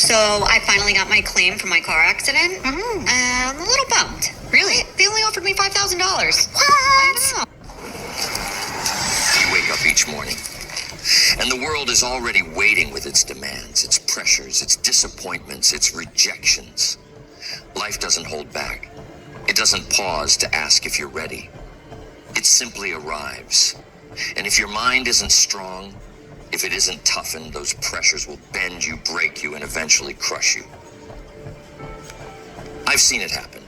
So I finally got my claim from my car accident. Mm-hmm. I'm a little bummed. Really? They only offered me $5,000. What? I know. You wake up each morning, and the world is already waiting with its demands, its pressures, its disappointments, its rejections. Life doesn't hold back. It doesn't pause to ask if you're ready. It simply arrives. And if your mind isn't strong, if it isn't toughened, those pressures will bend you, break you, and eventually crush you. I've seen it happen.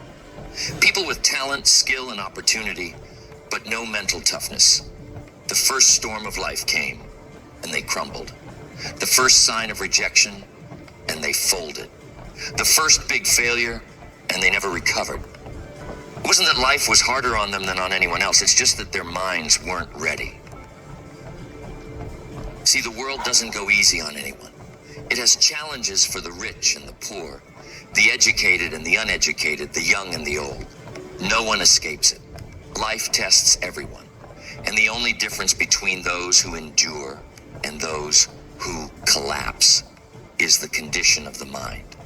People with talent, skill, and opportunity, but no mental toughness. The first storm of life came, and they crumbled. The first sign of rejection, and they folded. The first big failure, and they never recovered. It wasn't that life was harder on them than on anyone else. It's just that their minds weren't ready. See, the world doesn't go easy on anyone. It has challenges for the rich and the poor, the educated and the uneducated, the young and the old. No one escapes it. Life tests everyone. And the only difference between those who endure and those who collapse is the condition of the mind.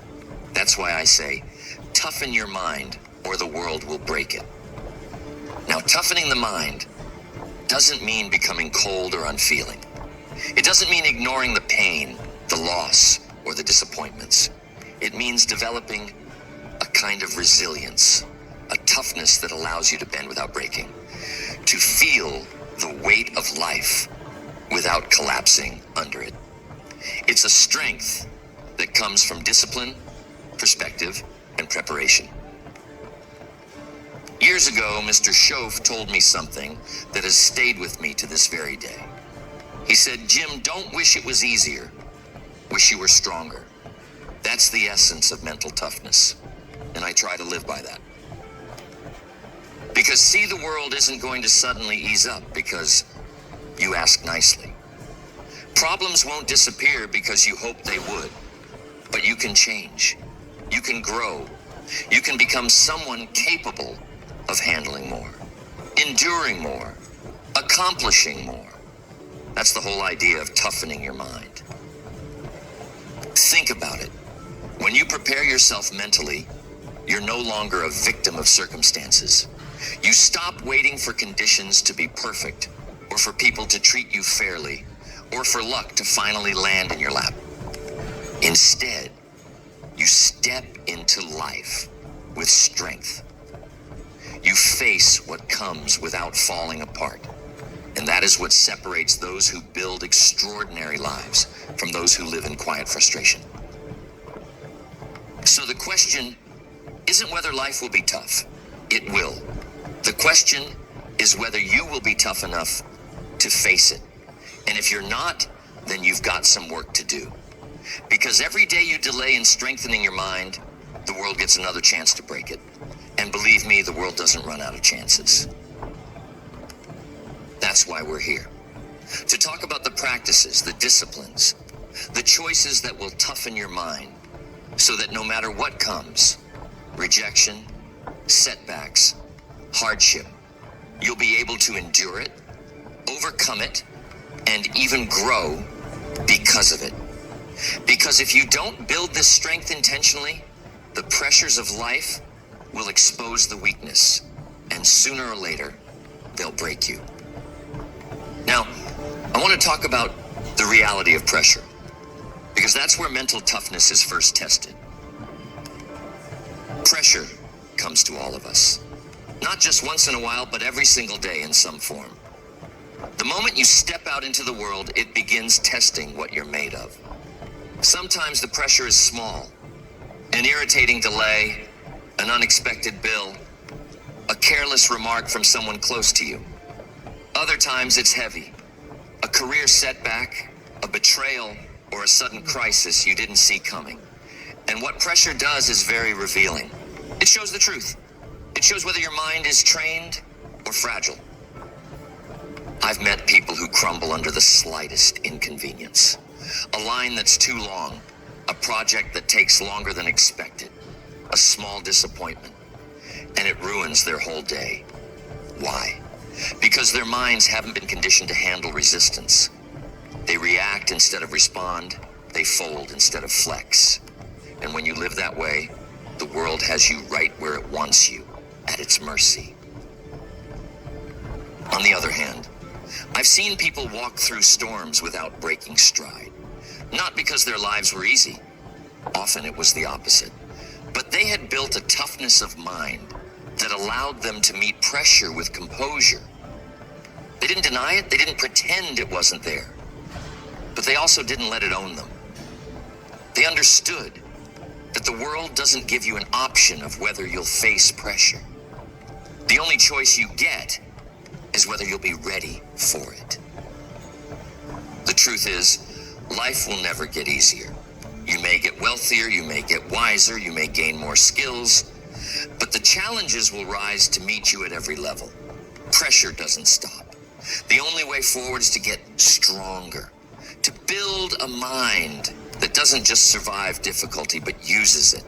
That's why I say, toughen your mind or the world will break it. Now, toughening the mind doesn't mean becoming cold or unfeeling. It doesn't mean ignoring the pain, the loss, or the disappointments. It means developing a kind of resilience, a toughness that allows you to bend without breaking, to feel the weight of life without collapsing under it. It's a strength that comes from discipline, perspective, and preparation. Years ago, Mr. Schoaf told me something that has stayed with me to this very day. He said, "Jim, don't wish it was easier. Wish you were stronger." That's the essence of mental toughness, and I try to live by that. Because see, the world isn't going to suddenly ease up because you ask nicely. Problems won't disappear because you hope they would, but you can change. You can grow. You can become someone capable of handling more, enduring more, accomplishing more. That's the whole idea of toughening your mind. Think about it. When you prepare yourself mentally, you're no longer a victim of circumstances. You stop waiting for conditions to be perfect, or for people to treat you fairly, or for luck to finally land in your lap. Instead, you step into life with strength. You face what comes without falling apart. And that is what separates those who build extraordinary lives from those who live in quiet frustration. So the question isn't whether life will be tough. It will. The question is whether you will be tough enough to face it. And if you're not, then you've got some work to do. Because every day you delay in strengthening your mind, the world gets another chance to break it. And believe me, the world doesn't run out of chances. That's why we're here. To talk about the practices, the disciplines, the choices that will toughen your mind so that no matter what comes, rejection, setbacks, hardship, you'll be able to endure it, overcome it, and even grow because of it. Because if you don't build this strength intentionally, the pressures of life will expose the weakness, and sooner or later, they'll break you. Now, I want to talk about the reality of pressure, because that's where mental toughness is first tested. Pressure comes to all of us, not just once in a while, but every single day in some form. The moment you step out into the world, it begins testing what you're made of. Sometimes the pressure is small, an irritating delay, an unexpected bill, a careless remark from someone close to you. Other times it's heavy, a career setback, a betrayal, or a sudden crisis you didn't see coming. And what pressure does is very revealing. It shows the truth. It shows whether your mind is trained or fragile. I've met people who crumble under the slightest inconvenience. A line that's too long, a project that takes longer than expected, a small disappointment, and it ruins their whole day. Why? Because their minds haven't been conditioned to handle resistance. They react instead of respond. They fold instead of flex. And when you live that way, the world has you right where it wants you, at its mercy. On the other hand, I've seen people walk through storms without breaking stride. Not because their lives were easy. Often it was the opposite. But they had built a toughness of mind that allowed them to meet pressure with composure. They didn't deny it, they didn't pretend it wasn't there. But they also didn't let it own them. They understood that the world doesn't give you an option of whether you'll face pressure. The only choice you get is whether you'll be ready for it. The truth is, life will never get easier. You may get wealthier, you may get wiser, you may gain more skills, but the challenges will rise to meet you at every level. Pressure doesn't stop. The only way forward is to get stronger, to build a mind that doesn't just survive difficulty, but uses it.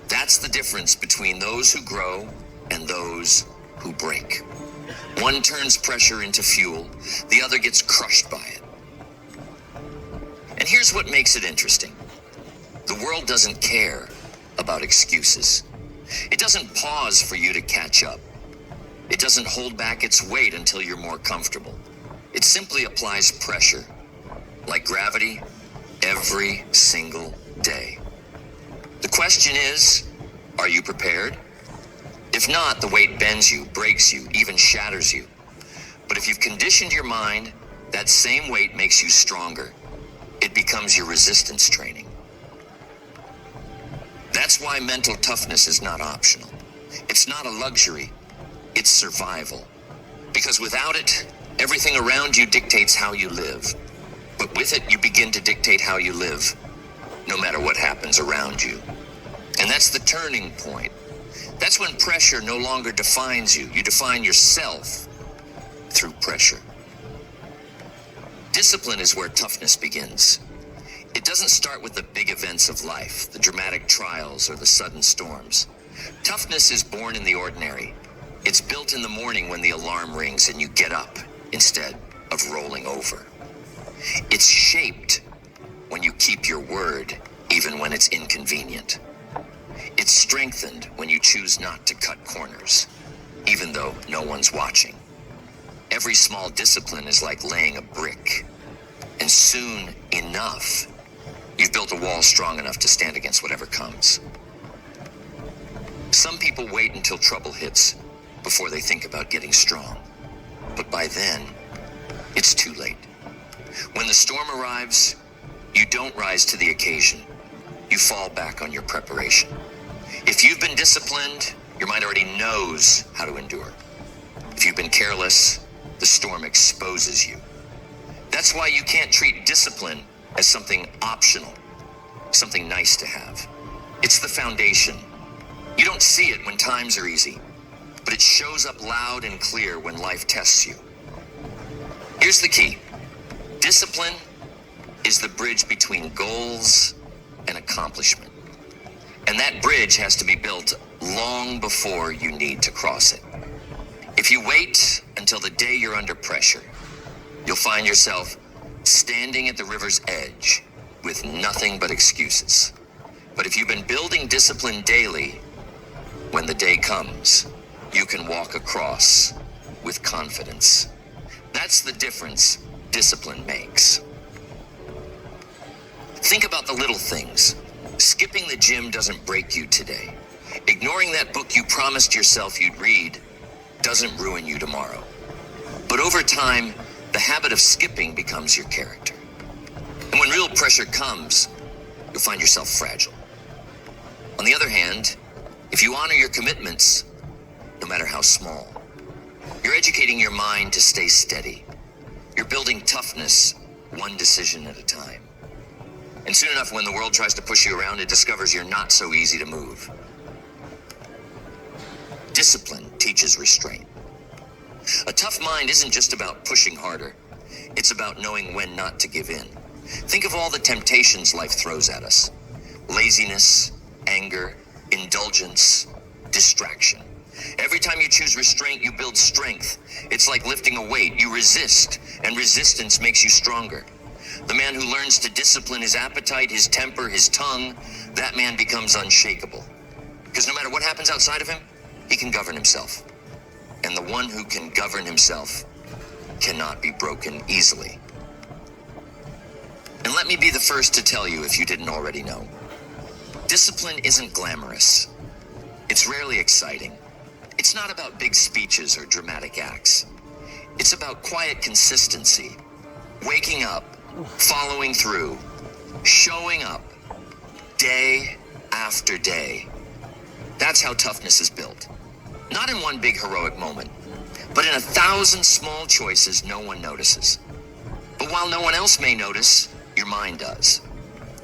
That's the difference between those who grow and those who break. One turns pressure into fuel, the other gets crushed by it. And here's what makes it interesting. The world doesn't care about excuses. It doesn't pause for you to catch up. It doesn't hold back its weight until you're more comfortable. It simply applies pressure, like gravity, every single day. The question is, are you prepared? If not, the weight bends you, breaks you, even shatters you. But if you've conditioned your mind, that same weight makes you stronger. It becomes your resistance training. That's why mental toughness is not optional. It's not a luxury. It's survival. Because without it, everything around you dictates how you live. But with it, you begin to dictate how you live, no matter what happens around you. And that's the turning point. That's when pressure no longer defines you. You define yourself through pressure. Discipline is where toughness begins. It doesn't start with the big events of life, the dramatic trials or the sudden storms. Toughness is born in the ordinary. It's built in the morning when the alarm rings and you get up instead of rolling over. It's shaped when you keep your word, even when it's inconvenient. It's strengthened when you choose not to cut corners, even though no one's watching. Every small discipline is like laying a brick, and soon enough, you've built a wall strong enough to stand against whatever comes. Some people wait until trouble hits before they think about getting strong. But by then, it's too late. When the storm arrives, you don't rise to the occasion. You fall back on your preparation. If you've been disciplined, your mind already knows how to endure. If you've been careless, the storm exposes you. That's why you can't treat discipline as something optional, something nice to have. It's the foundation. You don't see it when times are easy, but it shows up loud and clear when life tests you. Here's the key. Discipline is the bridge between goals and accomplishment. And that bridge has to be built long before you need to cross it. If you wait until the day you're under pressure, you'll find yourself standing at the river's edge with nothing but excuses. But if you've been building discipline daily, when the day comes, you can walk across with confidence. That's the difference discipline makes. Think about the little things. Skipping the gym doesn't break you today. Ignoring that book you promised yourself you'd read doesn't ruin you tomorrow. But over time, the habit of skipping becomes your character. And when real pressure comes, you'll find yourself fragile. On the other hand, if you honor your commitments, no matter how small, you're educating your mind to stay steady. You're building toughness one decision at a time. And soon enough, when the world tries to push you around, it discovers you're not so easy to move. Discipline teaches restraint. A tough mind isn't just about pushing harder. It's about knowing when not to give in. Think of all the temptations life throws at us. Laziness, anger, indulgence, distraction. Every time you choose restraint, you build strength. It's like lifting a weight. You resist, and resistance makes you stronger. The man who learns to discipline his appetite, his temper, his tongue, that man becomes unshakable. Because no matter what happens outside of him, he can govern himself. And the one who can govern himself cannot be broken easily. And let me be the first to tell you, if you didn't already know, discipline isn't glamorous. It's rarely exciting. It's not about big speeches or dramatic acts. It's about quiet consistency, waking up, following through, showing up, day after day. That's how toughness is built. Not in one big heroic moment, but in 1,000 small choices no one notices. But while no one else may notice, your mind does.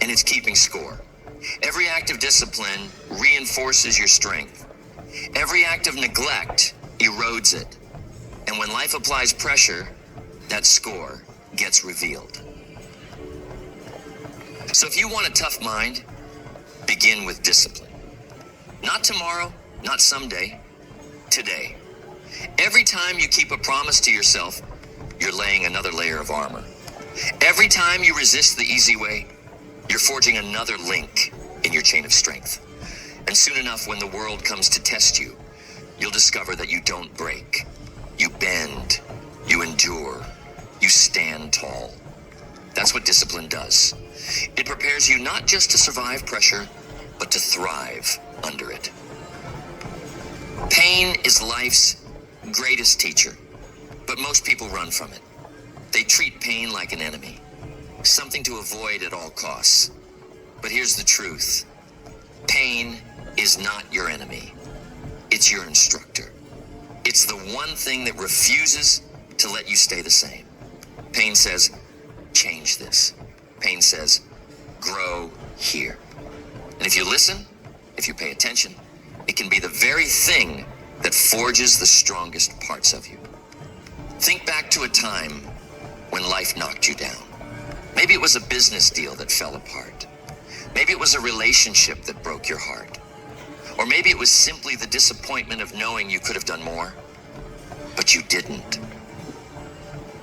And it's keeping score. Every act of discipline reinforces your strength. Every act of neglect erodes it. And when life applies pressure, that score gets revealed. So if you want a tough mind, begin with discipline. Not tomorrow, not someday, today. Every time you keep a promise to yourself, you're laying another layer of armor. Every time you resist the easy way, you're forging another link in your chain of strength. And soon enough, when the world comes to test you, you'll discover that you don't break. You bend, you endure, you stand tall. That's what discipline does. It prepares you not just to survive pressure, but to thrive under it. Pain is life's greatest teacher, but most people run from it. They treat pain like an enemy, something to avoid at all costs. But here's the truth. Pain is not your enemy. It's your instructor. It's the one thing that refuses to let you stay the same. Pain says, change this. Pain says, grow here. And if you listen, if you pay attention, it can be the very thing that forges the strongest parts of you. Think back to a time when life knocked you down. Maybe it was a business deal that fell apart. Maybe it was a relationship that broke your heart. Or maybe it was simply the disappointment of knowing you could have done more, but you didn't.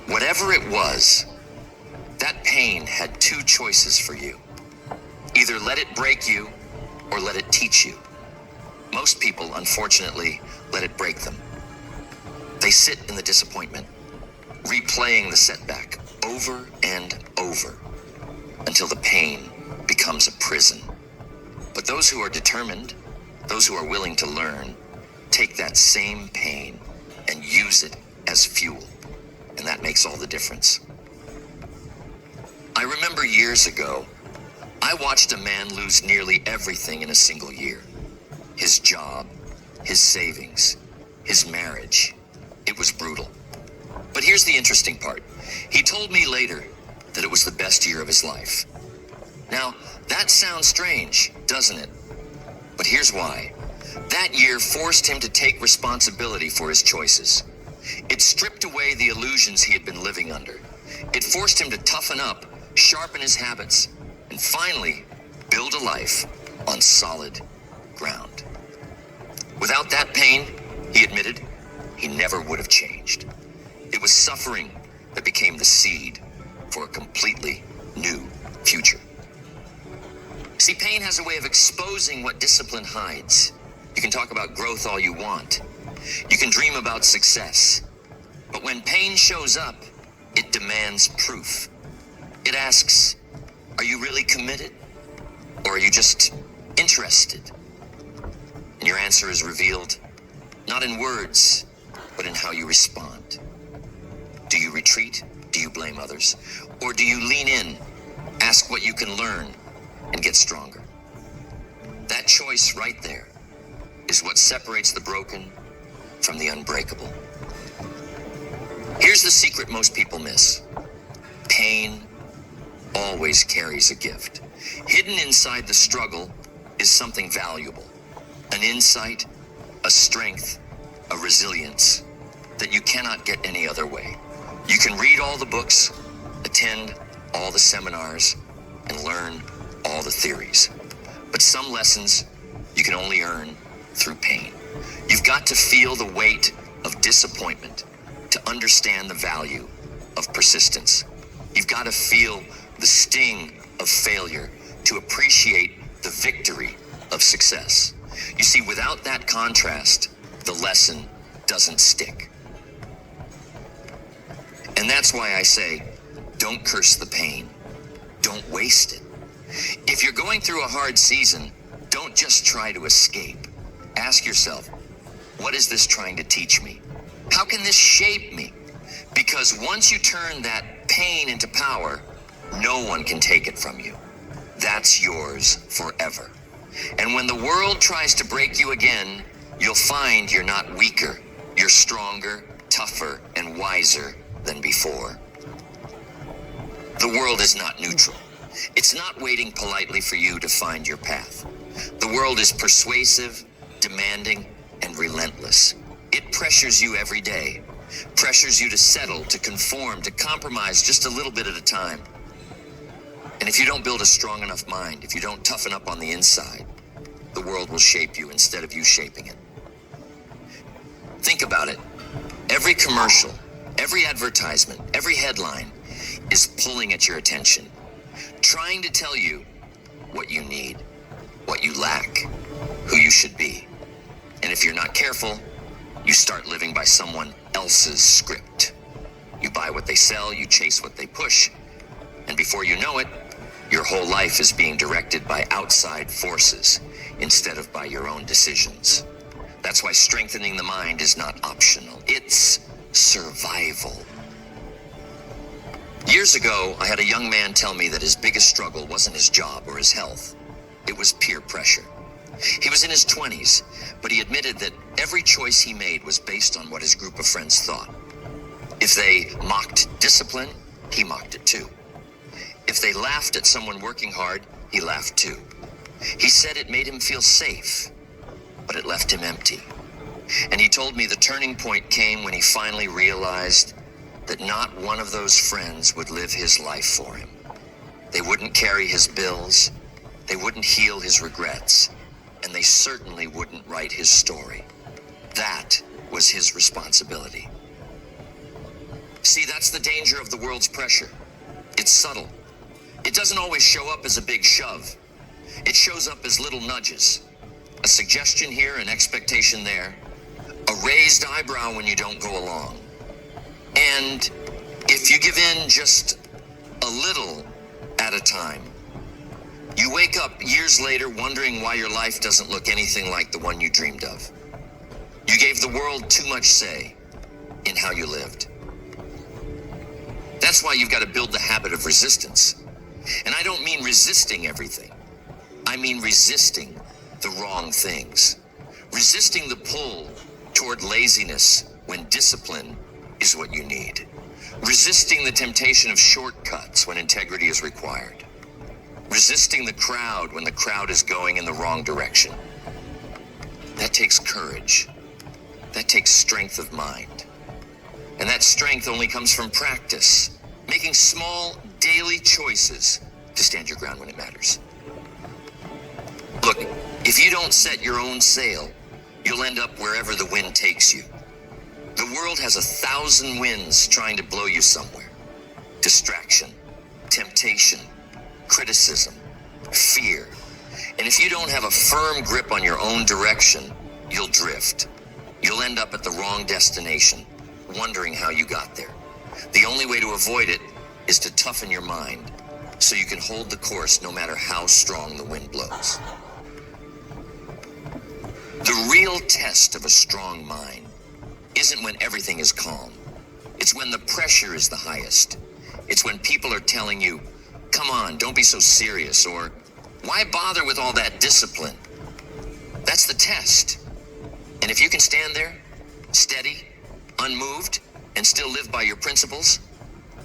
Whatever it was, that pain had two choices for you. Either let it break you or let it teach you. Most people, unfortunately, let it break them. They sit in the disappointment, replaying the setback over and over until the pain becomes a prison. But those who are determined, those who are willing to learn, take that same pain and use it as fuel. And that makes all the difference. I remember years ago, I watched a man lose nearly everything in a single year. His job, his savings, his marriage. It was brutal. But here's the interesting part. He told me later that it was the best year of his life. Now, that sounds strange, doesn't it? But here's why. That year forced him to take responsibility for his choices. It stripped away the illusions he had been living under. It forced him to toughen up, sharpen his habits, and finally build a life on solid ground. Without that pain, he admitted, he never would have changed. It was suffering that became the seed for a completely new future. See, pain has a way of exposing what discipline hides. You can talk about growth all you want. You can dream about success. But when pain shows up, it demands proof. It asks, are you really committed? Or are you just interested? And your answer is revealed, not in words, but in how you respond. Do you retreat? Do you blame others? Or do you lean in, ask what you can learn, and get stronger? That choice right there is what separates the broken from the unbreakable. Here's the secret most people miss. Pain always carries a gift. Hidden inside the struggle is something valuable. An insight, a strength, a resilience that you cannot get any other way. You can read all the books, attend all the seminars, and learn all the theories. But some lessons you can only earn through pain. You've got to feel the weight of disappointment to understand the value of persistence. You've got to feel the sting of failure to appreciate the victory of success. You see, without that contrast, the lesson doesn't stick. And that's why I say, don't curse the pain. Don't waste it. If you're going through a hard season, don't just try to escape. Ask yourself, what is this trying to teach me? How can this shape me? Because once you turn that pain into power, no one can take it from you. That's yours forever. And when the world tries to break you again, you'll find you're not weaker. You're stronger, tougher, and wiser than before. The world is not neutral. It's not waiting politely for you to find your path. The world is persuasive, demanding, and relentless. It pressures you every day. Pressures you to settle, to conform, to compromise just a little bit at a time. And if you don't build a strong enough mind, if you don't toughen up on the inside, the world will shape you instead of you shaping it. Think about it. Every commercial, every advertisement, every headline is pulling at your attention, trying to tell you what you need, what you lack, who you should be. And if you're not careful, you start living by someone else's script. You buy what they sell, you chase what they push, and before you know it, your whole life is being directed by outside forces instead of by your own decisions. That's why strengthening the mind is not optional. It's survival. Years ago, I had a young man tell me that his biggest struggle wasn't his job or his health. It was peer pressure. He was in his 20s, but he admitted that every choice he made was based on what his group of friends thought. If they mocked discipline, he mocked it too. If they laughed at someone working hard, he laughed too. He said it made him feel safe, but it left him empty. And he told me the turning point came when he finally realized that not one of those friends would live his life for him. They wouldn't carry his bills, they wouldn't heal his regrets, and they certainly wouldn't write his story. That was his responsibility. See, that's the danger of the world's pressure. It's subtle. It doesn't always show up as a big shove. It shows up as little nudges. A suggestion here, an expectation there. A raised eyebrow when you don't go along. And if you give in just a little at a time, you wake up years later wondering why your life doesn't look anything like the one you dreamed of. You gave the world too much say in how you lived. That's why you've got to build the habit of resistance. And I don't mean resisting everything. I mean resisting the wrong things. Resisting the pull toward laziness when discipline is what you need. Resisting the temptation of shortcuts when integrity is required. Resisting the crowd when the crowd is going in the wrong direction. That takes courage. That takes strength of mind. And that strength only comes from practice, making small daily choices to stand your ground when it matters. Look, if you don't set your own sail, you'll end up wherever the wind takes you. The world has 1,000 winds trying to blow you somewhere. Distraction, temptation, criticism, fear. And if you don't have a firm grip on your own direction, you'll drift. You'll end up at the wrong destination, wondering how you got there. The only way to avoid it is to toughen your mind so you can hold the course no matter how strong the wind blows. The real test of a strong mind isn't when everything is calm. It's when the pressure is the highest. It's when people are telling you, come on, don't be so serious, or why bother with all that discipline? That's the test. And if you can stand there, steady, unmoved, and still live by your principles,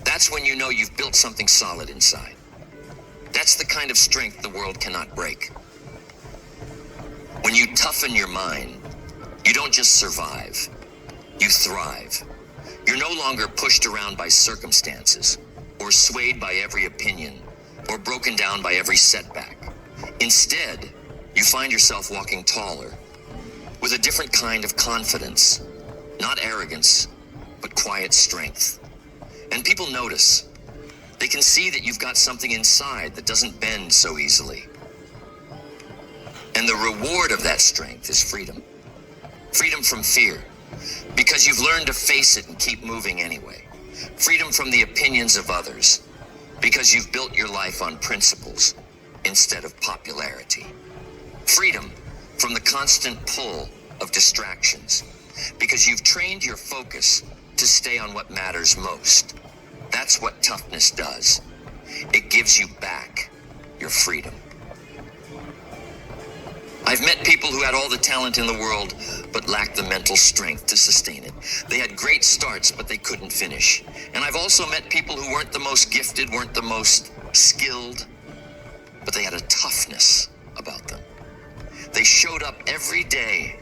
that's when you know you've built something solid inside. That's the kind of strength the world cannot break. When you toughen your mind, you don't just survive, you thrive. You're no longer pushed around by circumstances, or swayed by every opinion, or broken down by every setback. Instead, you find yourself walking taller, with a different kind of confidence, not arrogance, but quiet strength. And people notice. They can see that you've got something inside that doesn't bend so easily. And the reward of that strength is freedom. Freedom from fear, because you've learned to face it and keep moving anyway. Freedom from the opinions of others, because you've built your life on principles instead of popularity. Freedom from the constant pull of distractions, because you've trained your focus to stay on what matters most. That's what toughness does. It gives you back your freedom. I've met people who had all the talent in the world, but lacked the mental strength to sustain it. They had great starts, but they couldn't finish. And I've also met people who weren't the most gifted, weren't the most skilled, but they had a toughness about them. They showed up every day.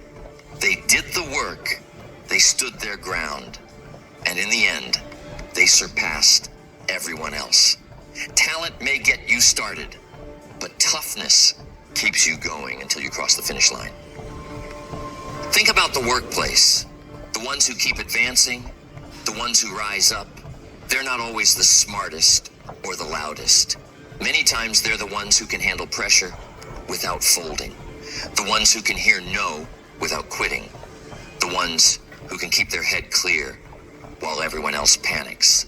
They did the work. They stood their ground. And in the end, they surpassed everyone else. Talent may get you started, but toughness keeps you going until you cross the finish line. Think about the workplace. The ones who keep advancing, the ones who rise up, they're not always the smartest or the loudest. Many times they're the ones who can handle pressure without folding. The ones who can hear no without quitting. The ones who can keep their head clear while everyone else panics.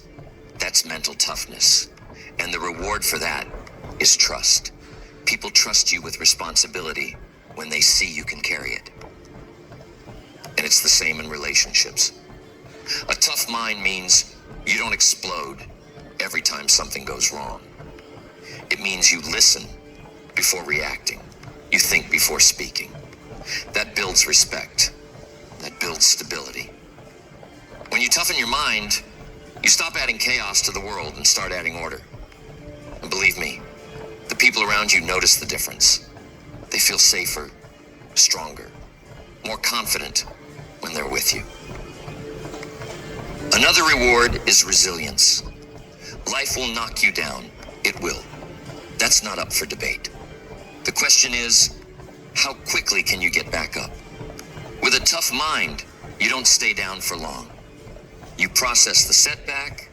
That's mental toughness. And the reward for that is trust. People trust you with responsibility when they see you can carry it. And it's the same in relationships. A tough mind means you don't explode every time something goes wrong. It means you listen before reacting. You think before speaking. That builds respect. That builds stability. When you toughen your mind, you stop adding chaos to the world and start adding order. And believe me, the people around you notice the difference. They feel safer, stronger, more confident when they're with you. Another reward is resilience. Life will knock you down. It will. That's not up for debate. The question is, how quickly can you get back up? With a tough mind, you don't stay down for long. You process the setback,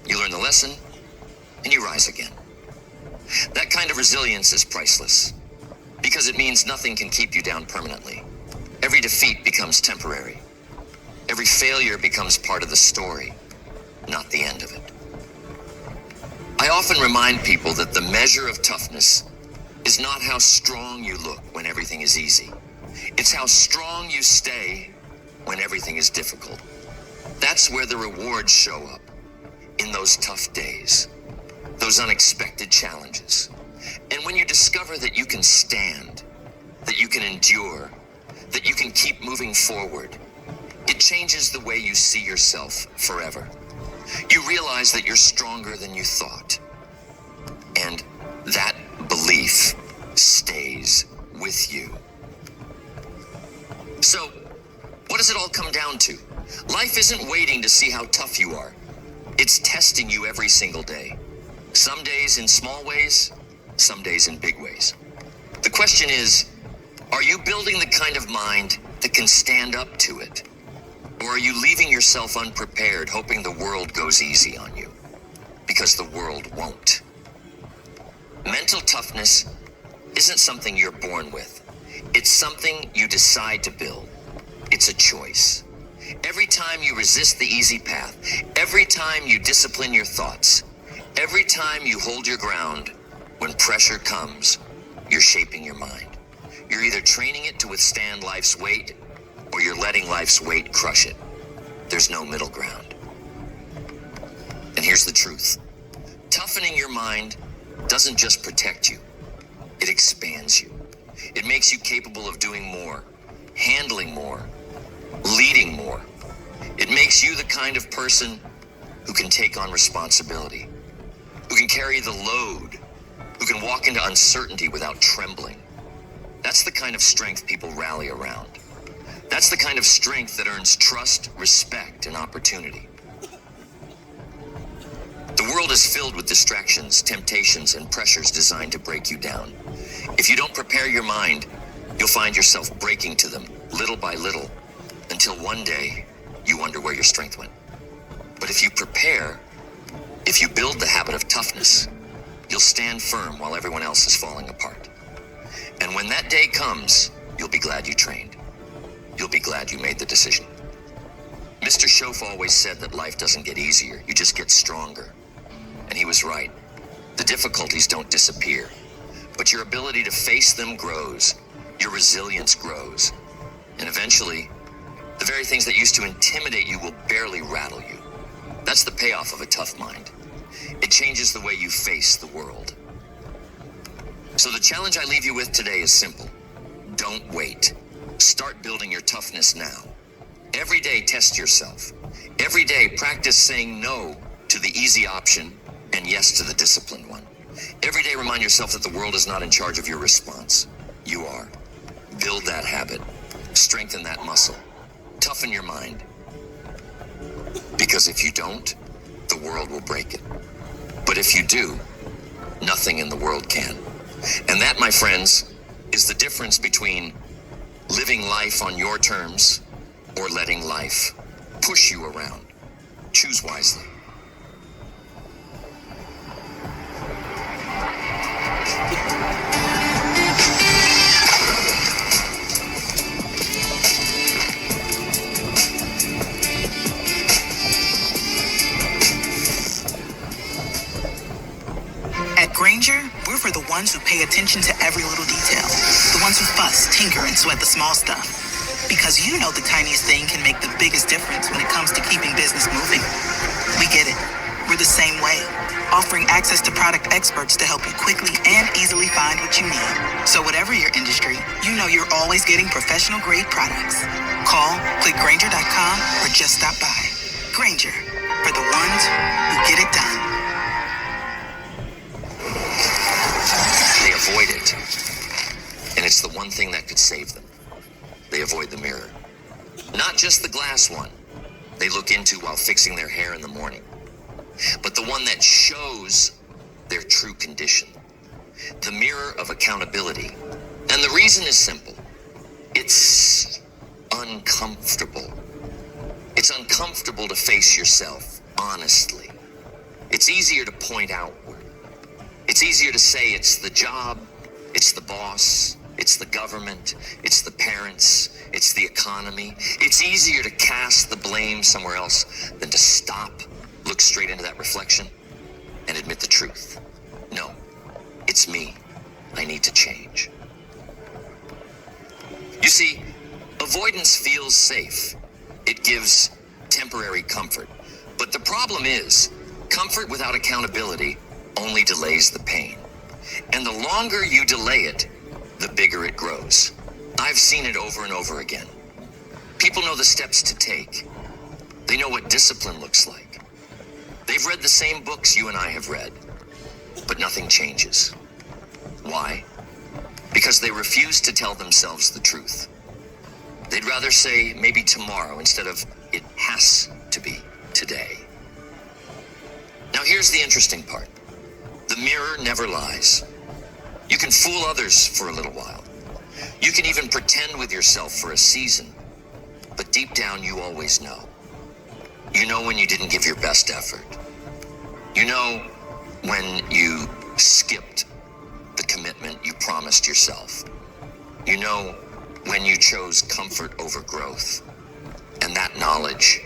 you learn the lesson, and you rise again. That kind of resilience is priceless, because it means nothing can keep you down permanently. Every defeat becomes temporary. Every failure becomes part of the story, not the end of it. I often remind people that the measure of toughness is not how strong you look when everything is easy. It's how strong you stay when everything is difficult. That's where the rewards show up, in those tough days, those unexpected challenges. And when you discover that you can stand, that you can endure, that you can keep moving forward, it changes the way you see yourself forever. You realize that you're stronger than you thought. And that belief stays with you. So, what does it all come down to? Life isn't waiting to see how tough you are. It's testing you every single day. Some days in small ways, some days in big ways. The question is, are you building the kind of mind that can stand up to it? Or are you leaving yourself unprepared, hoping the world goes easy on you? Because the world won't. Mental toughness isn't something you're born with. It's something you decide to build. It's a choice. Every time you resist the easy path, every time you discipline your thoughts, every time you hold your ground, when pressure comes, you're shaping your mind. You're either training it to withstand life's weight, or you're letting life's weight crush it. There's no middle ground. And here's the truth. Toughening your mind doesn't just protect you. It expands you. It makes you capable of doing more, handling more, leading more. It makes you the kind of person who can take on responsibility, who can carry the load, who can walk into uncertainty without trembling. That's the kind of strength people rally around. That's the kind of strength that earns trust, respect, and opportunity. The world is filled with distractions, temptations, and pressures designed to break you down. If you don't prepare your mind, you'll find yourself breaking to them little by little until one day you wonder where your strength went. But if you prepare, If you build the habit of toughness, you'll stand firm while everyone else is falling apart. And when that day comes, you'll be glad you trained. You'll be glad you made the decision. Mr. Schoaf always said that life doesn't get easier, you just get stronger. And he was right. The difficulties don't disappear, but your ability to face them grows. Your resilience grows. And eventually, the very things that used to intimidate you will barely rattle you. That's the payoff of a tough mind. It changes the way you face the world. So the challenge I leave you with today is simple. Don't wait. Start building your toughness now. Every day, test yourself. Every day, practice saying no to the easy option and yes to the disciplined one. Every day, remind yourself that the world is not in charge of your response. You are. Build that habit. Strengthen that muscle. Toughen your mind. Because if you don't, the world will break it. But if you do, nothing in the world can. And that, my friends, is the difference between living life on your terms or letting life push you around. Choose wisely. At Granger, we're for the ones who pay attention to every little detail. The ones who fuss, tinker, and sweat the small stuff. Because you know the tiniest thing can make the biggest difference when it comes to keeping business moving. We get it. We're the same way, offering access to product experts to help you quickly and easily find what you need. So whatever your industry, you know you're always getting professional-grade products. Call, click Granger.com, or just stop by. Granger, for the ones who get it done. They avoid it. And it's the one thing that could save them. They avoid the mirror. Not just the glass one they look into while fixing their hair in the morning, but the one that shows their true condition. The mirror of accountability. And the reason is simple. It's uncomfortable. It's uncomfortable to face yourself honestly. It's easier to point outward. It's easier to say it's the job, it's the boss, it's the government, it's the parents, it's the economy. It's easier to cast the blame somewhere else than to stop, look straight into that reflection, and admit the truth. No, it's me. I need to change. You see, avoidance feels safe. It gives temporary comfort. But the problem is, comfort without accountability only delays the pain. And the longer you delay it, the bigger it grows. I've seen it over and over again. People know the steps to take. They know what discipline looks like. They've read the same books you and I have read, but nothing changes. Why? Because they refuse to tell themselves the truth. They'd rather say maybe tomorrow instead of it has to be today. Now here's the interesting part. The mirror never lies. You can fool others for a little while. You can even pretend with yourself for a season. But deep down, you always know. You know when you didn't give your best effort. You know when you skipped the commitment you promised yourself. You know when you chose comfort over growth. And that knowledge,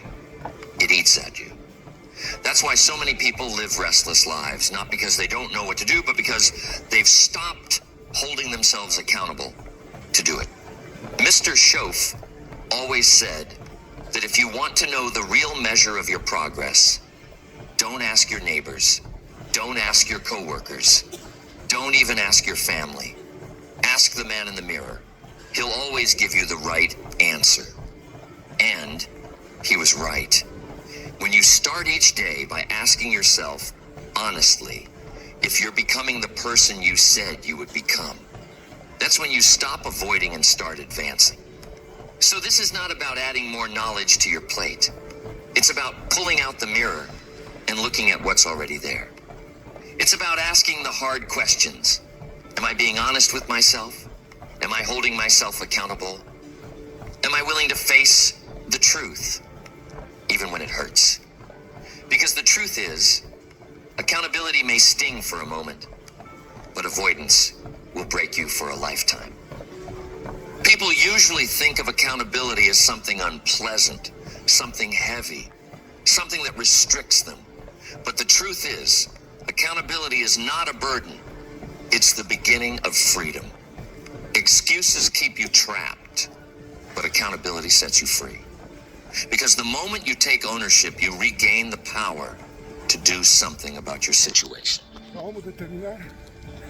it eats at you. That's why so many people live restless lives, not because they don't know what to do, but because they've stopped holding themselves accountable to do it. Mr. Schoaf always said that if you want to know the real measure of your progress, don't ask your neighbors, don't ask your coworkers, don't even ask your family. Ask the man in the mirror. He'll always give you the right answer. And he was right. When you start each day by asking yourself, honestly, if you're becoming the person you said you would become, that's when you stop avoiding and start advancing. So this is not about adding more knowledge to your plate. It's about pulling out the mirror and looking at what's already there. It's about asking the hard questions. Am I being honest with myself? Am I holding myself accountable? Am I willing to face the truth, even when it hurts? Because the truth is, Accountability may sting for a moment, but avoidance will break you for a lifetime. People usually think of accountability as something unpleasant, something heavy, something that restricts them. But the truth is, accountability is not a burden. It's the beginning of freedom. Excuses keep you trapped, but accountability sets you free. Because the moment you take ownership, you regain the power to do something about your situation.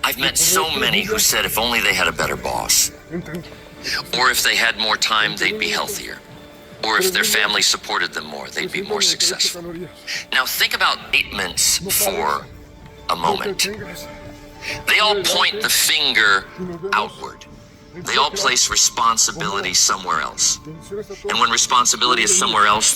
I've met so many who said if only they had a better boss, or if they had more time, they'd be healthier, or if their family supported them more, they'd be more successful. Now think about statements for a moment. They all point the finger outward. They all place responsibility somewhere else. And when responsibility is somewhere else, the